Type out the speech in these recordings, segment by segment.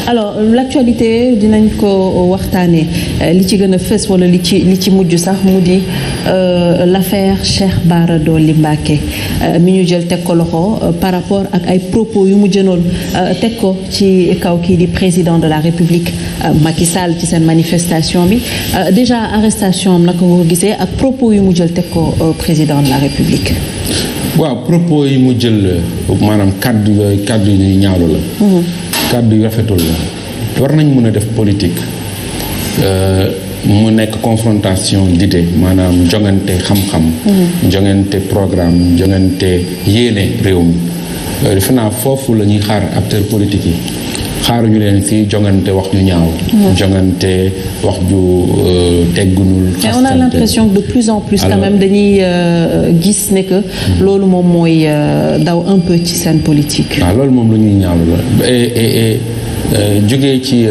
alors l'actualité dinañ ko waxtaanee li ci gën a fës wala li ci mujj sax mu di l'affaire Cheikh Bara Dolly Mbacké mi ñu jël teg ko loxo par rapport ak ay propos yu mu jënoon teg ko ci kaw kii di président de la République Macky Sall ci seen manifestation bi déjà arrestation am naka nga ko gisee ak propos yu mu jël teg ko président de la République. waaw propos yi mu jël maanaam kàddu yi ñuy ñaawlu la. kàddu yu rafetul la war nañ mën a def politique mu nekk confrontation d'idées maanaam jongante xam-xam. jongante programme jongante yéene réew mi defe naa foofu la ñuy xaar acteurs politiques yi xaaruñu leen ci jongante wax ju ñaaw. jongante wax ju teggunul. mais on a l'impression que de plus en plus quand même dañuy gis ne que loolu moom mooy daw un peu ci seen politique. waaw loolu moom la ñuy ñaawlu la et jógee ci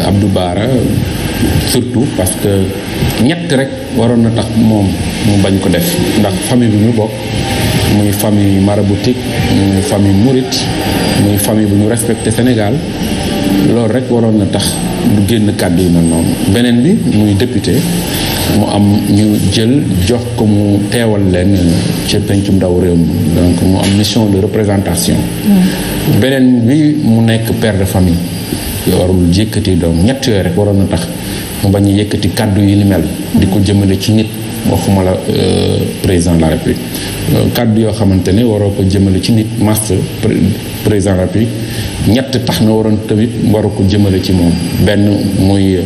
Abdou Bara surtout parce que ñett rek waroon na tax moom mu bañ ko def ndax famille bi ñu bokk muy famille maraboutique muy famille mouride muy famille bu ñu respecté Sénégal loolu rek waroon na tax du génn kàddu yi mel noonu beneen bi muy député mu am ñu jël jox ko mu teewal leen ci pencum ndaw réew mi donc mu am mission de représentation. beneen bi mu nekk père de famille warul yëkkati doom ñett yooyu rek waroon na tax mu bañ a yëkkati kàddu yi ni mel. di ko jëmale ci nit waxuma la président de la République kàddu yoo xamante ne waroo ko jëmale ci nit master président de la République ñett tax na waroon tamit waru ko jëmale ci moom benn muy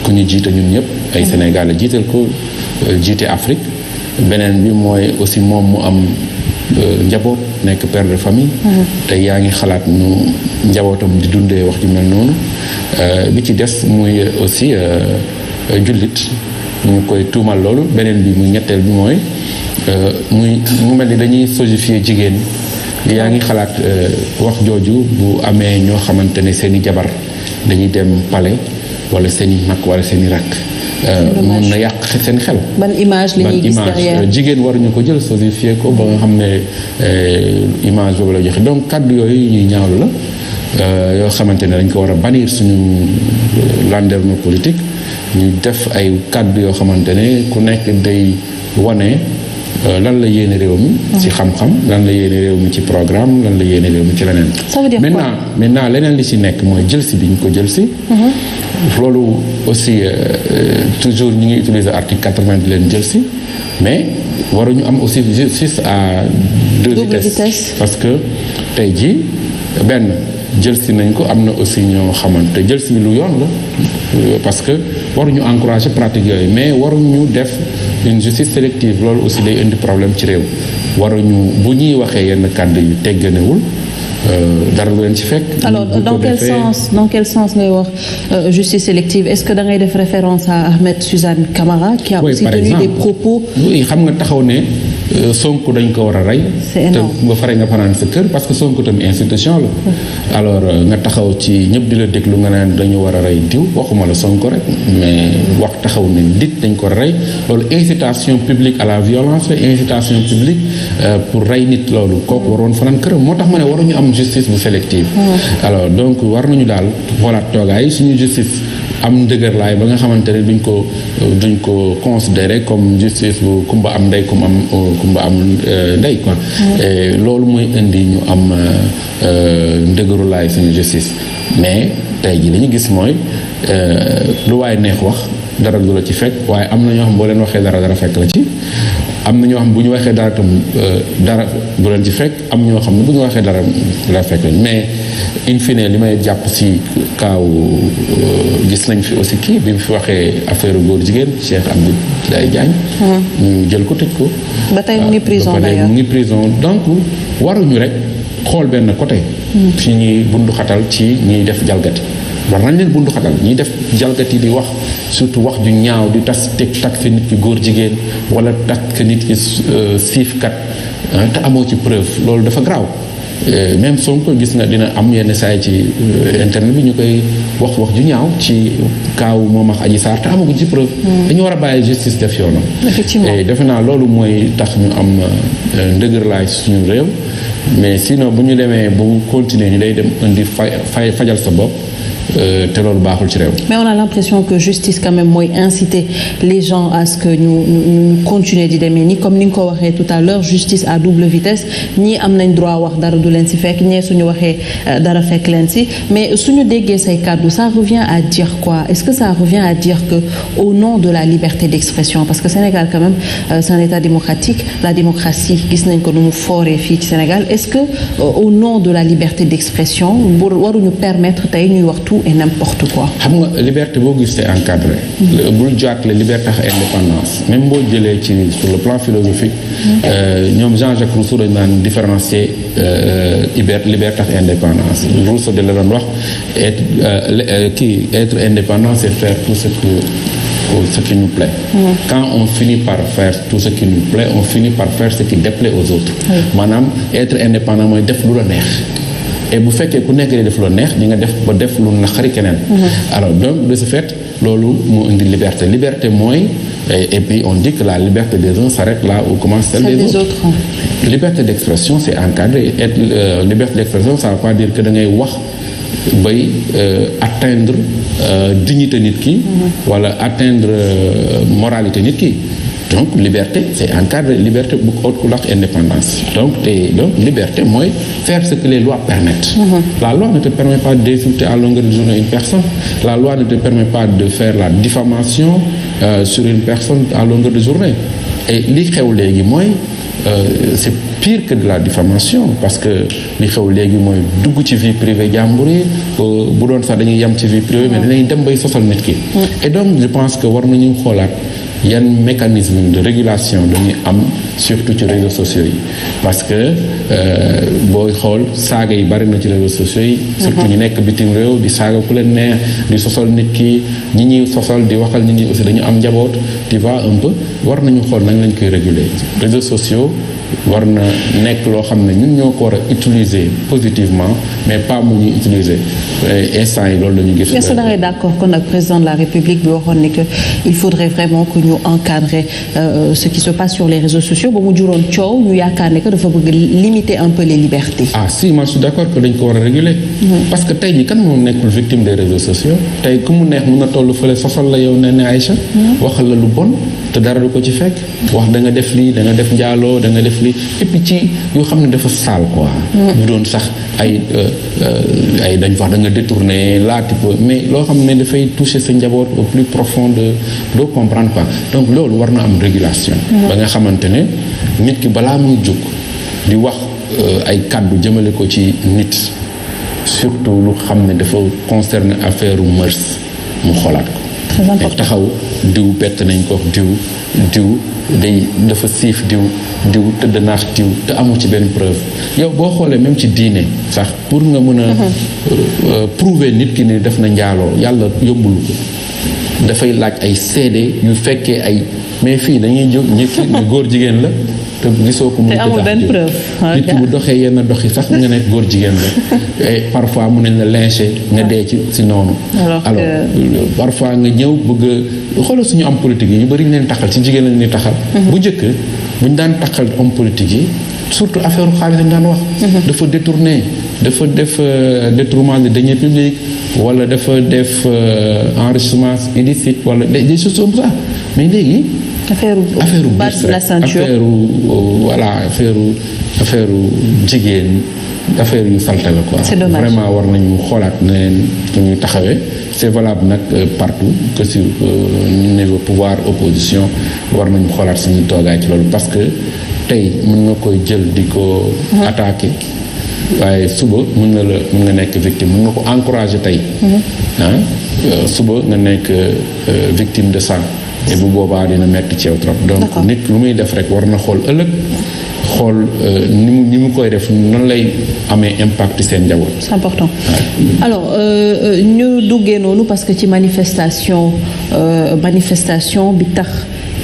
ku ñu jiite ñun ñëpp ay Sénégal jiital ko jiite Afrique beneen bi mooy aussi moom mu am njaboot nekk père de famille. te yaa ngi xalaat nu njabootam di dundee wax ju mel noonu bi ci des muy aussi jullit ñu koy tuumal loolu beneen bi muy ñetteel bi mooy mu mel ni dañuy sosifier jigéen yaa ngi xalaat wax jooju bu amee ñoo xamante ne seen i jabar dañuy dem palais wala seen i mag wala seen i rakk mun na yàq seen xel. ban image la ñuy gis derrière jigéen waruñu ko jël sosifier ko ba nga xam ne image boobu la joxe donc kàddu yooyu ñuy ñaawlu la yoo xamante ne dañ ko war a bannir suñu landerneau politique ñu def ay kàddu yoo xamante ne ku nekk day wane lan la yéene réew mi. ci xam-xam lan la yéene réew mi ci programme lan la yéene réew mi ci leneen. ça veut dire quoi maintenant leneen li ci nekk mooy jël si bi ñu ko jël si. loolu aussi toujours ñu ngi utiliser article 80 di leen jël si mais waruñu am aussi justice à deux vitesses parce que tey jii benn jël si nañ ko am na aussi ñoo xamante jël si lu yoon la parce que waruñu encourager pratique yooyu mais waruñu def une justice sélective loolu aussi day indi problème ci réew waruñu bu ñuy waxee yenn kàddu yu tegganewul dara lu leen ci fekk. alors dans quel sens ngay wax justice sélective est-ce que da ngay def référence à Ahmed Suzanne Camara qui a aussi tenu des propos. oui xam nga taxaw ne Sonko dañ ko war a rey. c'est énorme te ba pare nga fanaan sa kër parce que Sonko tamit institution la. alors nga taxaw ci ñëpp di la déglu nga naan dañu war a rey diw waxuma la Sonko rek mais wax taxaw ne nit dañ ko war a rey loolu incitation publique à la violence la incitation publique pour rey nit loolu kooku waroon fanaan këram moo tax ma ne waruñu am justice bu sélective. alors donc war nañu daal xoolaat toogaay suñu justice am ndëgër laay ba nga xamante ne duñ ko considérer comme justice bu kumba am ndey kumba am ndey quoi. et loolu mooy indi ñu am ndëgëru laay suñu justice mais tey ji li ñu gis mooy lu waay neex wax dara du la ci fekk waaye am na ñoo xam boo leen waxee dara fekk la ci. am na ñoo xam bu ñu waxee dara tam dara du leen ci fekk am ñoo xam ne bu ñu waxee dara fekk lañ mais in fine li may jàpp si kaaw gis nañ fi aussi kii bi mu fi waxee affaire góor jigéen Cheikh Abdoulaye Diagne. ñu jël ko tëj ko. ba tey mu ngi prison d'ailleurs mu ngi prison donc waruñu rek xool benn côté. ci ñuy bundu xatal ci ñuy def jalgati. war nañ leen bundu xatal ñuy def jalgati di wax surtout wax ju ñaaw di takk nit ki góor jigéen wala takk nit ki siifkat te amoo ci preuve loolu dafa graaw même Sonko gis nga dina am yenn saay ci internet bi ñu koy wax ju ñaaw ci kaaw moom ak Adji Sarr te amaguñ ci preuve. dañu war a bàyyi justice def yoonam. effectivement et defe naa loolu mooy tax ñu am ndëgërlaay suñu réew mais sinon bu ñu demee bu continuer ni day dem indi fajal sa bopp. te loolu baaxul ci réew. mais on a l'impression que justice quand même mooy inciter les gens à ce que ñu continuer di demee nii comme ni nga ko waxee tout à l'heure justice à double vitesse ñii am nañ droit wax dara du leen ci fekk ñee suñu waxee dara fekk leen ci mais suñu déggee say kàddu ça revient à dire quoi est-ce que ça revient à dire que au nom de la liberté d'expression parce que Sénégal quand même c'est un état démocratique la démocratie gis nañ ko nu mu fooree fii ci Sénégal est-ce que au nom de la liberté d'expression waruñu permettre tey ñuy wax et n'importe quoi. xam nga liberté boo gis c'est encadré. bul jàppale liberté ak indépendance même boo jëlee ci sur le plan philosophique. ñoom Jean-Jacques Rousseau dañu naan différencier liberté ak indépendance. Rousseau de la doon wax être indépendant c'est faire tout ce qui nous plaît. Quand on finit par faire tout ce qui nous plaît on finit par faire ce qui déplaît aux autres. maanaam être indépendant mooy def lu la neex. et bu fekkee ku nekk di def lu neex di nga def ba def lu naqari keneen. alors donc de ce fait loolu moo indi liberté mooy et puis on dit que la liberté des uns s'arrête là où commence celle des autres. Liberté d'expression c'est encadré et liberté d'expression ça veut pas dire que da ngay wax bay atteindre dignité nit ki. wala atteindre moralité nit ki. donc liberté c'est encadré liberté bu haute ku lax indépendance donc liberté mooy faire ce que les lois permettent. La loi ne te permet pas d'insulter à longueur de journée une personne la loi ne te permet pas de faire la diffamation sur une personne à longueur de journée et li xew léegi mooy c'est pire que de la diffamation parce que li xew léegi mooy dugg ci vie privée jàmbur yi bu doon sax dañuy yem ci vie privée mais dinañ dem bay sosal nit ki. et donc je pense que war nañu xoolaat yan mécanisme de régulation dañuy am surtout ci réseaux sociaux yi parce que booy xool saaga yi bari na ci réseaux sociaux yi. surtout ñu nekk bitim réew di saaga ku leen neex di sosal nit ki ñi ñuy sosal di waxal nit ñi aussi dañu am njaboot tu vois un peu war nañu xool nañ lañ koy réguler réseaux sociaux war na nekk loo xam ne ñun ñoo ko war a utiliser positivement mais pas mu ñuy utiliser instant yi loolu la ñu gis. est-ce que da ngay d'accord kon ak président de la République bi waxoon ne que il faudrait vraiment que ñu encadrer ce qui se passe sur les réseaux sociaux ba mu juróon coow ñu yaakaar ne que dafa bëgg limiter un peu les libertés. ah si moi je suis d'accord que dañ ko war a réguler. parce que tey jii kan moom nekkul victime des réseaux sociaux tey ku mu neex mën na toll fële sosal la yow ne Aïcha. waxal la lu bon te dara du ko ci fekk. wax da nga def lii da nga def njaaloo da nga def lii et puis ci yoo xam ne dafa sale quoi. bu doon sax ay dañ wax da nga détourner là tu peux mais loo xam ne dafay toucher sa njaboot au plus profond de doo comprendre quoi donc loolu war na am régulation. ba nga xamante ne nit ki balaa muy jóg di wax ay kàddu jëmale ko ci nit surtout lu xam ne dafa concerner affaire mœurs mu xoolaat ko. très important taxaw diw bett nañ ko diw dafa siif diw tëdd naax diw te amu ci benn preuve yow boo xoolee même ci diine sax pour nga mën a prouver nit ki ni def na njaaloo yàlla yombulu ko dafay laaj ay seede yu fekkee ay mais fii dañuy jóg nit ki góor jigéen la te gisoo ko mu te amul benn preuve nit ki bu doxee yenn dox yi sax nga nekk góor jigéen la et parfois mun nañ la lyncher nga dee ci noonu alors parfois nga ñëw bëgg xoolal suñu am politique yi ñu bëri ñu leen taxal ci jigéen lañu ñuy taxal bu njëkk buñ daan taxal homme politique yi surtout affaire xaalis lañ daan wax dafa détourné dafa def détournement de deniers publics wala dafa def enrichissement illicite wala des choses comme ça mais léegi affaire bourse rek affaire voilà affaire jigéen affaire yu salte la quoi. C'est dommage. Vraiment war nañu xoolaat ne ñuy taxawee c'est valable nag partout que sur niveau pouvoir opposition war nañu xoolaat suñuy toogaay ci loolu parce que tey mën nga koy jël di ko attaquer waaye suba mën nga nekk victime mën nga ko encourager tey suba nga nekk victime de ça et bu boobaa dina metti ci yow trop donc nit lu muy def rek war na xool ëllëg xool ni mu koy def nan lay amee impact seen njaboot. C'est important. Alors ñu duggee noonu parce que ci manifestation bi tax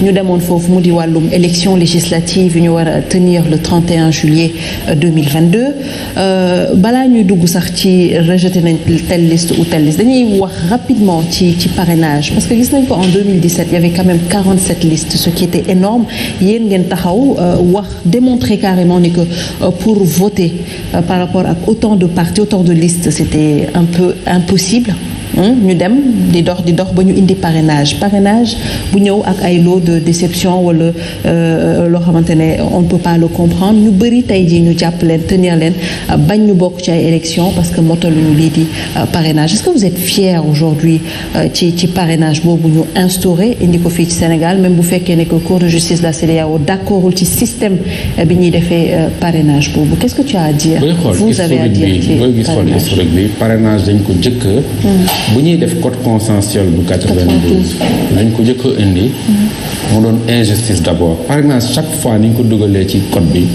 ñu demoon foofu mu di wàllum élection législative yu ñu war a tenir le 31 juillet 2022 balaa ñuy dugg sax ci rejeté nañ telle liste ou telle liste dañuy wax rapidement ci parrainage parce que gis nañ ko en 2017 il y avait quand même 47 listes ce qui était énorme yéen ngeen taxaw wax démontrer carrément ni que pour voter par rapport ak autant de partis autant de listes c'était un peu impossible ñu dem di dox ba ñu indi parrainage bu ñëw ak ay lot de déception wala loo xamante ne on ne peut pas le comprendre ñu bëri tey jii ñu jàpp leen tenir leen bañ ñu bokk ci ay élections parce que motaluñu lii di parrainage est-ce que vous êtes fiers aujourd'hui ci parrainage boobu ñu instauré indi ko fii ci Sénégal même bu fekkee ne que Cour de justice de la CEDEAO d'accordul ci système bi ñuy defee parrainage boobu qu'est-ce que tu as à dire vous avez à dire ci parrainage dañ ko jëkk bu ñuy def code consensuel bu 92 dañ ko jëkk a indi mu doon injustice d'abord parrainage chaque fois ni ñu ko dugalee ci code bi